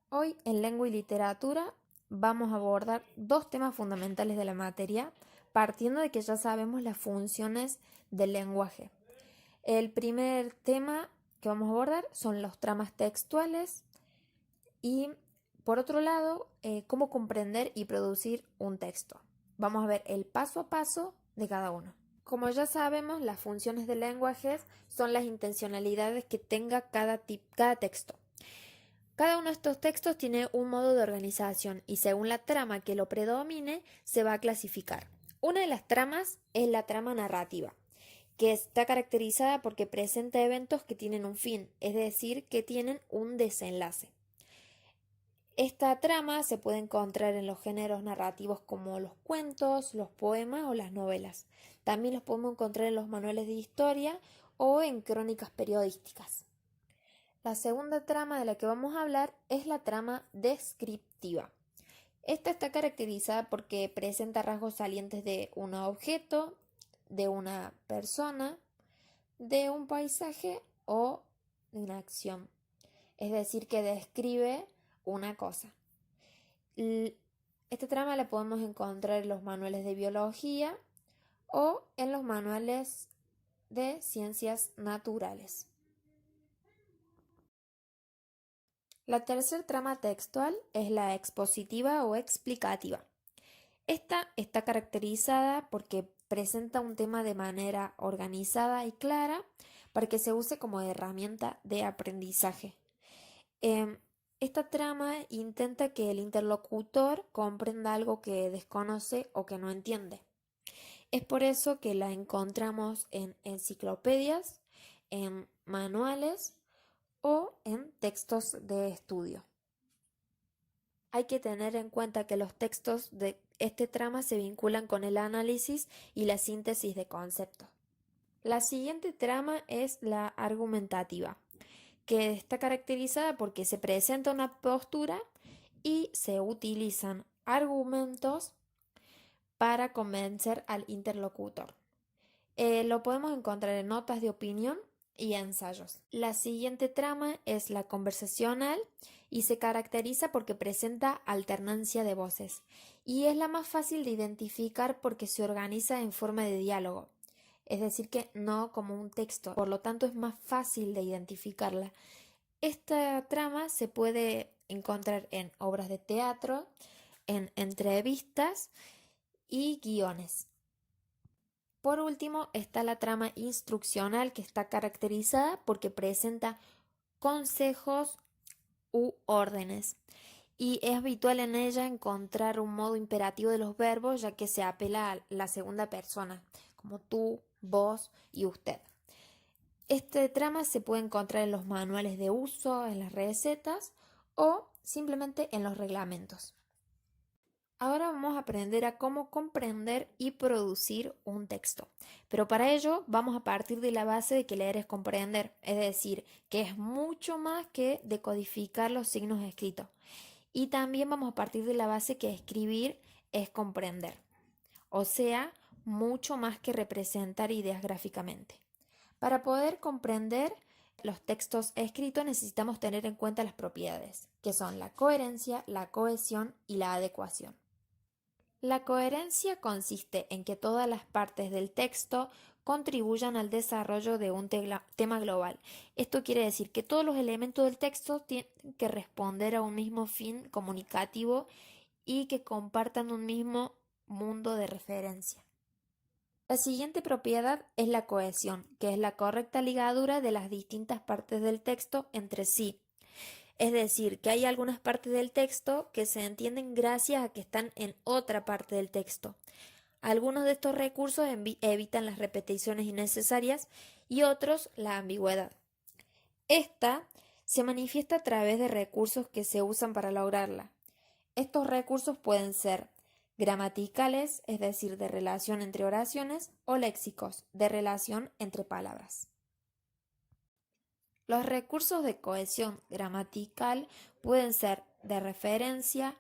Hoy en Lengua y Literatura vamos a abordar dos temas fundamentales de la materia, partiendo de que ya sabemos las funciones del lenguaje. El primer tema que vamos a abordar son los tramas textuales y, por otro lado, cómo comprender y producir un texto. Vamos a ver el paso a paso de cada uno. Como ya sabemos, las funciones del lenguaje son las intencionalidades que tenga cada texto. Cada uno de estos textos tiene un modo de organización y según la trama que lo predomine se va a clasificar. Una de las tramas es la trama narrativa, que está caracterizada porque presenta eventos que tienen un fin, es decir, que tienen un desenlace. Esta trama se puede encontrar en los géneros narrativos como los cuentos, los poemas o las novelas. También los podemos encontrar en los manuales de historia o en crónicas periodísticas. La segunda trama de la que vamos a hablar es la trama descriptiva. Esta está caracterizada porque presenta rasgos salientes de un objeto, de una persona, de un paisaje o de una acción. Es decir, que describe una cosa. Esta trama la podemos encontrar en los manuales de biología o en los manuales de ciencias naturales. La tercera trama textual es la expositiva o explicativa. Esta está caracterizada porque presenta un tema de manera organizada y clara para que se use como herramienta de aprendizaje. Esta trama intenta que el interlocutor comprenda algo que desconoce o que no entiende. Es por eso que la encontramos en enciclopedias, en manuales o en textos de estudio. Hay que tener en cuenta que los textos de este trama se vinculan con el análisis y la síntesis de conceptos. La siguiente trama es la argumentativa, que está caracterizada porque se presenta una postura y se utilizan argumentos para convencer al interlocutor. Lo podemos encontrar en notas de opinión y ensayos. La siguiente trama es la conversacional y se caracteriza porque presenta alternancia de voces y es la más fácil de identificar porque se organiza en forma de diálogo, es decir que no como un texto, por lo tanto es más fácil de identificarla. Esta trama se puede encontrar en obras de teatro, en entrevistas y guiones. Por último está la trama instruccional, que está caracterizada porque presenta consejos u órdenes y es habitual en ella encontrar un modo imperativo de los verbos, ya que se apela a la segunda persona, como tú, vos y usted. Este trama se puede encontrar en los manuales de uso, en las recetas o simplemente en los reglamentos. Ahora vamos a aprender a cómo comprender y producir un texto. Pero para ello vamos a partir de la base de que leer es comprender, es decir, que es mucho más que decodificar los signos escritos. Y también vamos a partir de la base que escribir es comprender, o sea, mucho más que representar ideas gráficamente. Para poder comprender los textos escritos necesitamos tener en cuenta las propiedades, que son la coherencia, la cohesión y la adecuación. La coherencia consiste en que todas las partes del texto contribuyan al desarrollo de un tema global. Esto quiere decir que todos los elementos del texto tienen que responder a un mismo fin comunicativo y que compartan un mismo mundo de referencia. La siguiente propiedad es la cohesión, que es la correcta ligadura de las distintas partes del texto entre sí. Es decir, que hay algunas partes del texto que se entienden gracias a que están en otra parte del texto. Algunos de estos recursos evitan las repeticiones innecesarias y otros la ambigüedad. Esta se manifiesta a través de recursos que se usan para lograrla. Estos recursos pueden ser gramaticales, es decir, de relación entre oraciones, o léxicos, de relación entre palabras. Los recursos de cohesión gramatical pueden ser de referencia,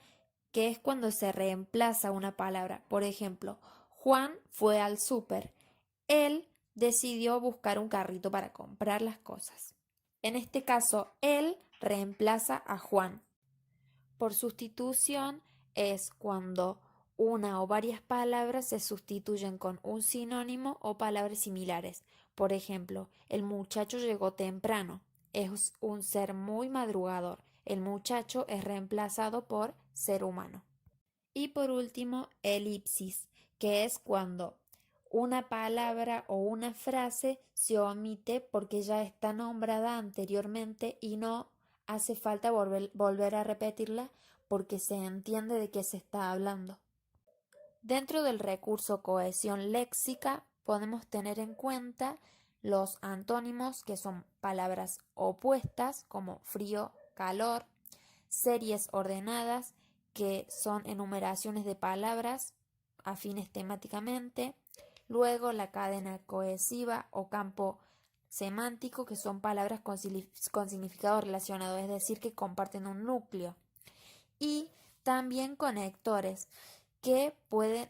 que es cuando se reemplaza una palabra. Por ejemplo, Juan fue al súper. Él decidió buscar un carrito para comprar las cosas. En este caso, él reemplaza a Juan. Por sustitución es cuando una o varias palabras se sustituyen con un sinónimo o palabras similares. Por ejemplo, el muchacho llegó temprano. Es un ser muy madrugador. El muchacho es reemplazado por ser humano. Y por último, elipsis, que es cuando una palabra o una frase se omite porque ya está nombrada anteriormente y no hace falta volver a repetirla porque se entiende de qué se está hablando. Dentro del recurso cohesión léxica podemos tener en cuenta los antónimos, que son palabras opuestas como frío, calor, series ordenadas, que son enumeraciones de palabras afines temáticamente, luego la cadena cohesiva o campo semántico, que son palabras con significado relacionado, es decir, que comparten un núcleo, y también conectores, que pueden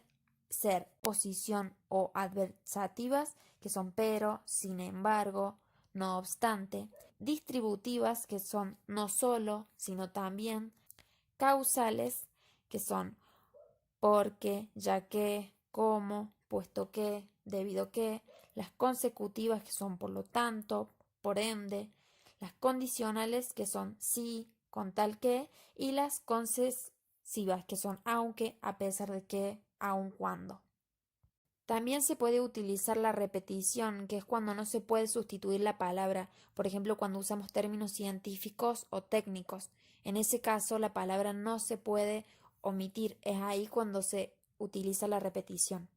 ser posición o adversativas, que son pero, sin embargo, no obstante, distributivas, que son no solo, sino también, causales, que son porque, ya que, como, puesto que, debido que, las consecutivas, que son por lo tanto, por ende, las condicionales, que son sí, con tal que, y las concesivas, que son aunque, a pesar de que, aun cuando. También se puede utilizar la repetición, que es cuando no se puede sustituir la palabra, por ejemplo, cuando usamos términos científicos o técnicos. En ese caso, la palabra no se puede omitir, es ahí cuando se utiliza la repetición.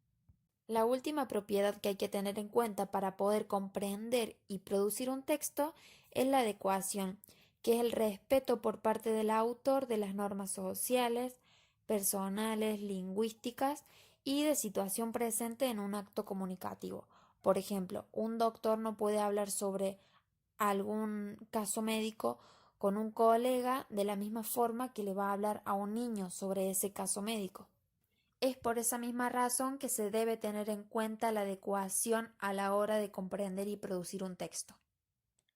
La última propiedad que hay que tener en cuenta para poder comprender y producir un texto es la adecuación, que es el respeto por parte del autor de las normas sociales, personales, lingüísticas y de situación presente en un acto comunicativo. Por ejemplo, un doctor no puede hablar sobre algún caso médico con un colega de la misma forma que le va a hablar a un niño sobre ese caso médico. Es por esa misma razón que se debe tener en cuenta la adecuación a la hora de comprender y producir un texto.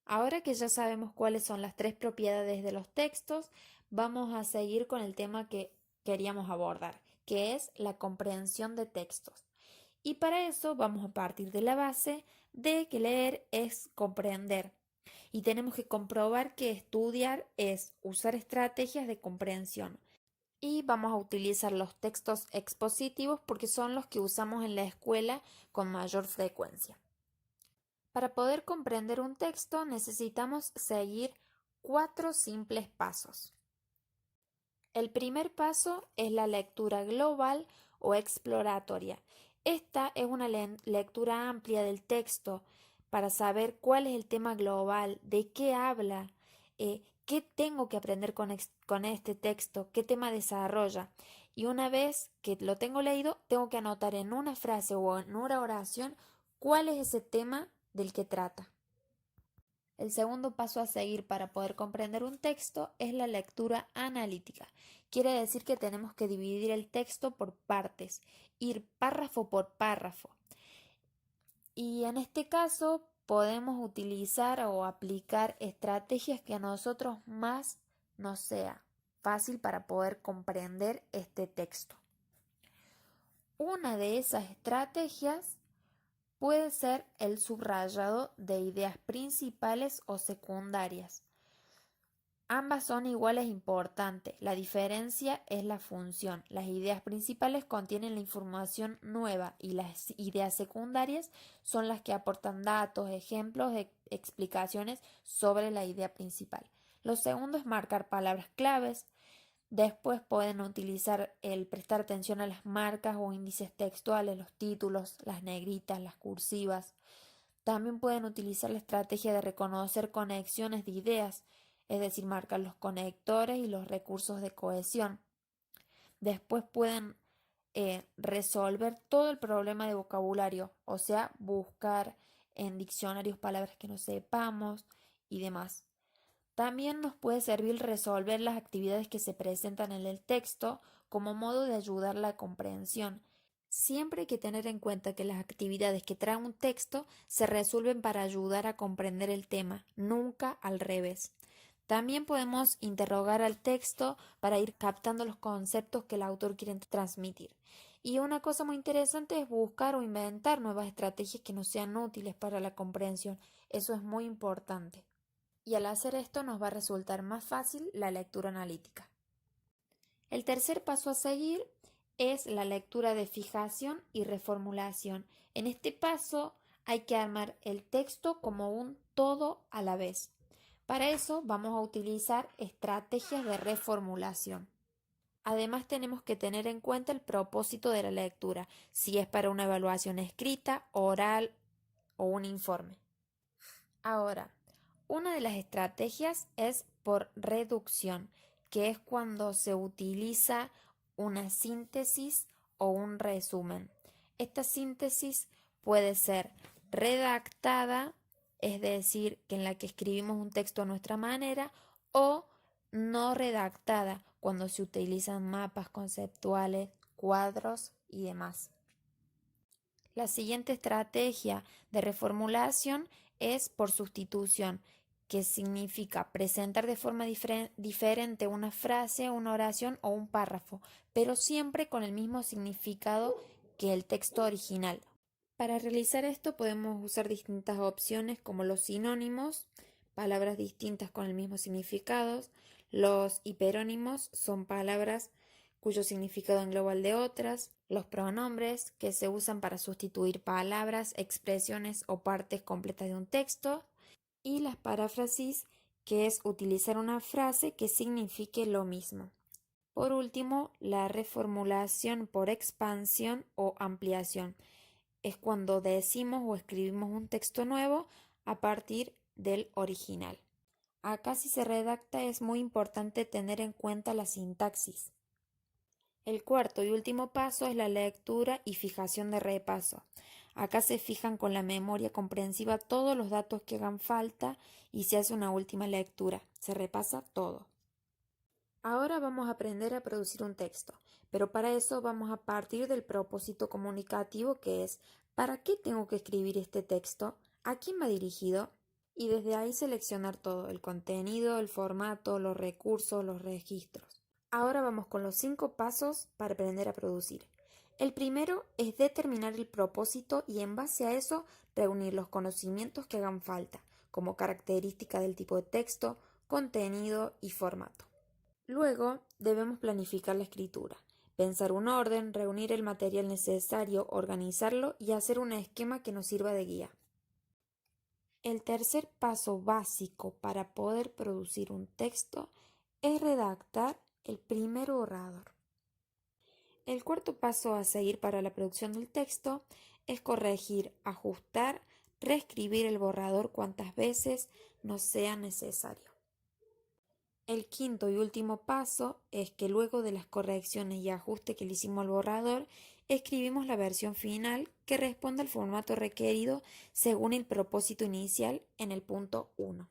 Ahora que ya sabemos cuáles son las tres propiedades de los textos, vamos a seguir con el tema que queríamos abordar, que es la comprensión de textos. Y para eso vamos a partir de la base de que leer es comprender. Y tenemos que comprobar que estudiar es usar estrategias de comprensión. Y vamos a utilizar los textos expositivos porque son los que usamos en la escuela con mayor frecuencia. Para poder comprender un texto necesitamos seguir 4 simples pasos. El primer paso es la lectura global o exploratoria. Esta es una lectura amplia del texto para saber cuál es el tema global, de qué habla, qué tengo que aprender con este texto, qué tema desarrolla. Y una vez que lo tengo leído, tengo que anotar en una frase o en una oración cuál es ese tema del que trata. El segundo paso a seguir para poder comprender un texto es la lectura analítica. Quiere decir que tenemos que dividir el texto por partes, ir párrafo por párrafo. Y en este caso podemos utilizar o aplicar estrategias que a nosotros más nos sea fácil para poder comprender este texto. Una de esas estrategias puede ser el subrayado de ideas principales o secundarias. Ambas son iguales importantes. La diferencia es la función. Las ideas principales contienen la información nueva y las ideas secundarias son las que aportan datos, ejemplos, explicaciones sobre la idea principal. Lo segundo es marcar palabras claves. Después pueden utilizar el prestar atención a las marcas o índices textuales, los títulos, las negritas, las cursivas. También pueden utilizar la estrategia de reconocer conexiones de ideas, es decir, marcar los conectores y los recursos de cohesión. Después pueden resolver todo el problema de vocabulario, o sea, buscar en diccionarios palabras que no sepamos y demás. También nos puede servir resolver las actividades que se presentan en el texto como modo de ayudar a la comprensión. Siempre hay que tener en cuenta que las actividades que trae un texto se resuelven para ayudar a comprender el tema, nunca al revés. También podemos interrogar al texto para ir captando los conceptos que el autor quiere transmitir. Y una cosa muy interesante es buscar o inventar nuevas estrategias que nos sean útiles para la comprensión. Eso es muy importante. Y al hacer esto nos va a resultar más fácil la lectura analítica. El tercer paso a seguir es la lectura de fijación y reformulación. En este paso hay que armar el texto como un todo a la vez. Para eso vamos a utilizar estrategias de reformulación. Además tenemos que tener en cuenta el propósito de la lectura, si es para una evaluación escrita, oral o un informe. Ahora, una de las estrategias es por reducción, que es cuando se utiliza una síntesis o un resumen. Esta síntesis puede ser redactada, es decir, que en la que escribimos un texto a nuestra manera, o no redactada, cuando se utilizan mapas conceptuales, cuadros y demás. La siguiente estrategia de reformulación es por sustitución, que significa presentar de forma diferente una frase, una oración o un párrafo, pero siempre con el mismo significado que el texto original. Para realizar esto podemos usar distintas opciones como los sinónimos, palabras distintas con el mismo significado. Los hiperónimos son palabras cuyo significado engloba el de otras. Los pronombres, que se usan para sustituir palabras, expresiones o partes completas de un texto. Y las paráfrasis, que es utilizar una frase que signifique lo mismo. Por último, la reformulación por expansión o ampliación. Es cuando decimos o escribimos un texto nuevo a partir del original. Acá si se redacta es muy importante tener en cuenta la sintaxis. El cuarto y último paso es la lectura y fijación de repaso. Acá se fijan con la memoria comprensiva todos los datos que hagan falta y se hace una última lectura. Se repasa todo. Ahora vamos a aprender a producir un texto, pero para eso vamos a partir del propósito comunicativo, que es ¿para qué tengo que escribir este texto? ¿A quién va dirigido? Y desde ahí seleccionar todo, el contenido, el formato, los recursos, los registros. Ahora vamos con los 5 pasos para aprender a producir. El primero es determinar el propósito y en base a eso reunir los conocimientos que hagan falta, como características del tipo de texto, contenido y formato. Luego debemos planificar la escritura, pensar un orden, reunir el material necesario, organizarlo y hacer un esquema que nos sirva de guía. El tercer paso básico para poder producir un texto es redactar el primer borrador. El cuarto paso a seguir para la producción del texto es corregir, ajustar, reescribir el borrador cuantas veces nos sea necesario. El quinto y último paso es que luego de las correcciones y ajustes que le hicimos al borrador, escribimos la versión final que responde al formato requerido según el propósito inicial en el punto 1.